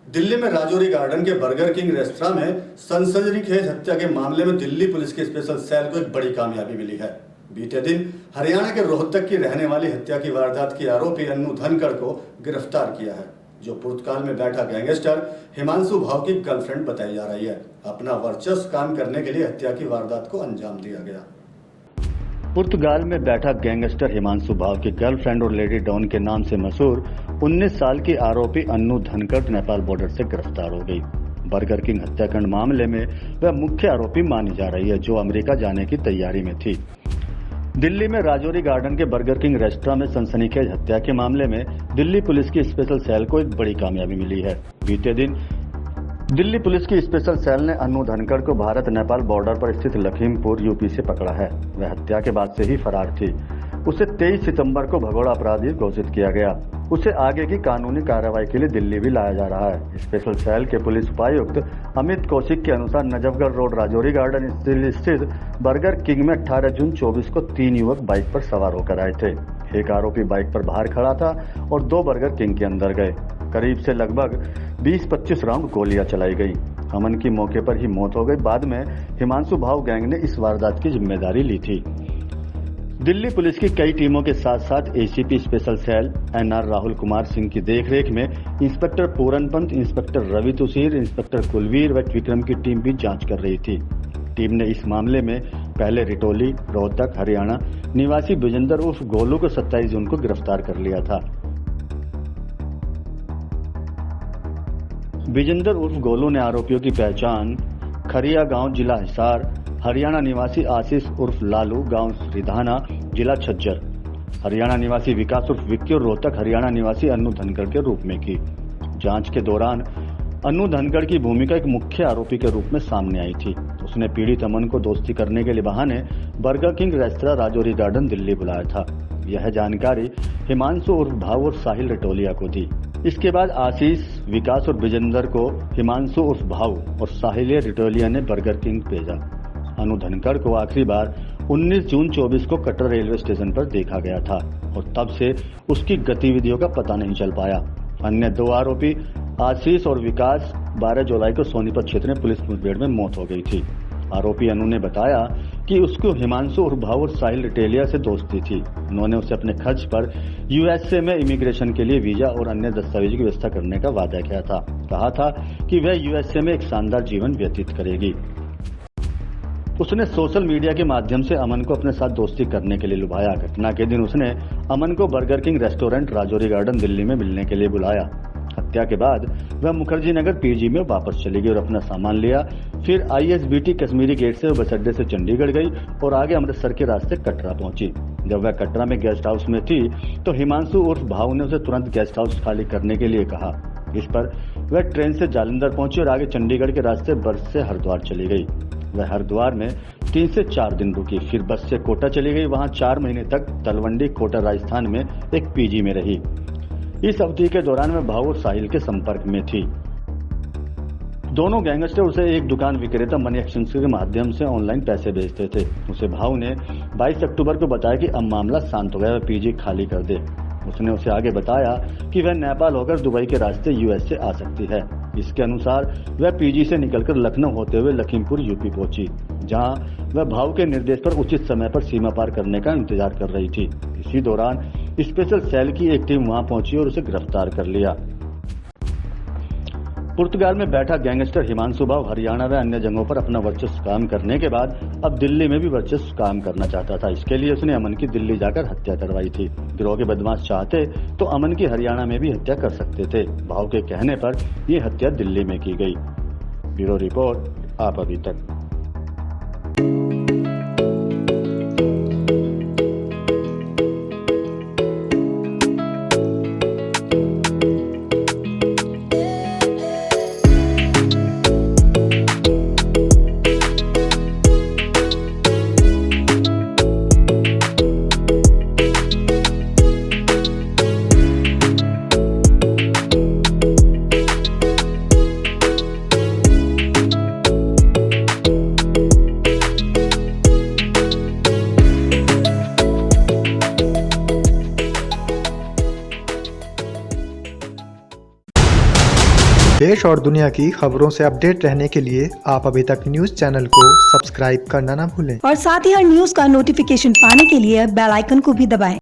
दिल्ली में राजौरी गार्डन के burger king restaurant में सनसनीखेज हत्या के मामले में दिल्ली पुलिस की स्पेशल सेल को एक बड़ी कामयाबी मिली है। बीते दिन हरियाणा के रोहतक की रहने वाली हत्या की वारदात की आरोपी अन्नू धनखड़ को गिरफ्तार किया है, जो पुर्तगाल में बैठा गैंगस्टर हिमांशु भाव की गर्लफ्रेंड बताई जा रही है। अपना वर्चस्व काम करने के लिए हत्या की वारदात को अंजाम दिया गया। पुर्तगाल में बैठा गैंगस्टर हिमांशु भाव की गर्लफ्रेंड और लेडी डॉन के नाम से मशहूर 19 साल की आरोपी अन्नू धनखड़ नेपाल बॉर्डर से गिरफ्तार हो गई। बर्गर किंग हत्याकांड मामले में वह मुख्य आरोपी मानी जा रही है, जो अमेरिका जाने की तैयारी में थी। दिल्ली में राजौरी गार्डन के बर्गर किंग रेस्तरां में सनसनीखेज हत्या के मामले में दिल्ली पुलिस की स्पेशल सेल को एक बड़ी कामयाबी मिली है। बीते दिन दिल्ली पुलिस की स्पेशल सेल ने अन्नू धनखड़ को भारत नेपाल बॉर्डर पर स्थित लखीमपुर यूपी से पकड़ा है। वह हत्या के बाद से ही फरार थी। उसे 23 सितंबर को भगोड़ा अपराधी घोषित किया गया। उसे आगे की कानूनी कार्रवाई के लिए दिल्ली भी लाया जा रहा है। स्पेशल सेल के पुलिस उपायुक्त अमित कौशिक के अनुसार नजफगढ़ रोड राजौरी गार्डन स्थित बर्गर किंग में 18 जून 24 को 3 युवक बाइक पर सवार होकर आए थे। एक आरोपी बाइक पर बाहर खड़ा था और 2 बर्गर किंग के अंदर गए। करीब से लगभग 20-25 राउंड गोलियां चलाई गई। अमन की मौके पर ही मौत हो गई। बाद में हिमांशु भाव गैंग ने इस वारदात की जिम्मेदारी ली थी। दिल्ली पुलिस की कई टीमों के साथ साथ ACP special cell NR Rahul Kumar Singh की देखरेख में inspector Pooran Pant, inspector Ravi Tusir, inspector Kulvir व विक्रम की टीम भी जांच कर रही थी। टीम ने इस मामले में पहले रिटोली, रोहतक, हरियाणा निवासी विजेंदर उर्फ गोलू को 27 जून को गिरफ्तार कर लिया था। विजेंदर उर्फ गोलू ने आरोपियों की पहचान खरिया गांव, जिला हिसार, हरियाणा निवासी आशीष उर्फ लालू, गांव श्रीधाना, जिला झज्जर, हरियाणा निवासी विकास उर्फ विक्की और रोहतक, हरियाणा निवासी अन्नू धनखड़ के रूप में की। जांच के दौरान अन्नू धनखड़ की भूमिका एक मुख्य आरोपी के रूप में सामने आई थी। उसने पीड़ित अमन को दोस्ती करने के लिए बहाने burger king restaurant Rajouri garden Delhi बुलाया था। यह जानकारी हिमांशु उर्फ भाव और साहिल रिटोलिया को दी। इसके बाद आशीष, विकास और विजेंदर को हिमांशु उर्फ भाव और साहिल रिटोलिया ने बर्गर किंग भेजा। अन्नू धनखड़ को आखिरी बार 19 जून 24 को कटरा रेलवे स्टेशन पर देखा गया था और तब से उसकी गतिविधियों का पता नहीं चल पाया। अन्य 2 आरोपी आशीष और विकास 12 जुलाई को सोनीपत क्षेत्र में पुलिस मुठभेड़ में मौत हो गई थी। आरोपी अन्नू ने बताया कि उसको हिमांशु और भाव और साहिल रिटेलिया से दोस्ती थी। उन्होंने उसे अपने खर्च पर यूएसए में इमिग्रेशन के लिए वीजा और अन्य दस्तावेजों की व्यवस्था करने का वादा किया था। कहा था कि वह यूएसए में एक शानदार जीवन व्यतीत करेगी। उसने सोशल मीडिया के माध्यम से अमन को अपने साथ दोस्ती करने के लिए लुभाया। घटना के दिन उसने अमन को burger king restaurant Rajouri garden Delhi में मिलने के लिए बुलाया। हत्या के बाद वह मुखर्जी नगर पीजी में वापस चली गई और अपना सामान लिया। फिर आईएसबीटी कश्मीरी गेट से बस अड्डे से चंडीगढ़ गई और आगे अमृतसर के रास्ते कटरा पहुंची। जब वह कटरा में गेस्ट हाउस में थी तो हिमांशु उर्फ भाव ने उसे तुरंत गेस्ट हाउस खाली करने के लिए कहा। इस पर वह ट्रेन से जालंधर पहुंची और आगे चंडीगढ़ के रास्ते बस से हरिद्वार चली गई। वह हरिद्वार में 3 से 4 दिन रुकी। फिर बस से कोटा चली गई। वहां 4 महीने तक तलवंडी, कोटा, राजस्थान में एक पीजी में रही। इस अवधि के दौरान वह भाव और साहिल के संपर्क में थी। दोनों गैंगस्टर उसे एक दुकान विक्रेता मनी एक्सचेंज के माध्यम से ऑनलाइन पैसे भेजते थे। उसे भाव ने 22 अक्टूबर को बताया कि अब मामला शांत हो गया, वह पीजी खाली कर दे। उसने उसे आगे बताया कि वह नेपाल होकर दुबई के रास्ते यूएस से आ सकती है। इसके अनुसार वह पीजी से निकलकर लखनऊ होते हुए लखीमपुर यूपी पहुंची, जहां वह भाव के निर्देश पर उचित समय पर सीमा पार करने का इंतजार कर रही थी। इसी दौरान स्पेशल सेल की एक टीम वहां पहुंची और उसे गिरफ्तार कर लिया। पुर्तगाल में बैठा गैंगस्टर हिमांशु भाव हरियाणा व अन्य जगहों पर अपना वर्चस्व काम करने के बाद अब दिल्ली में भी वर्चस्व काम करना चाहता था। इसके लिए उसने अमन की दिल्ली जाकर हत्या करवाई थी। गिरोह के बदमाश चाहते तो अमन की हरियाणा में भी हत्या कर सकते थे। भाव के कहने पर यह हत्या दिल्ली में की गई। ब्यूरो रिपोर्ट, आप अभी तक। देश और दुनिया की खबरों से अपडेट रहने के लिए आप अभी तक न्यूज चैनल को सब्सक्राइब करना ना भूलें और साथ ही हर न्यूज का नोटिफिकेशन पाने के लिए बेल आइकन को भी दबाएं।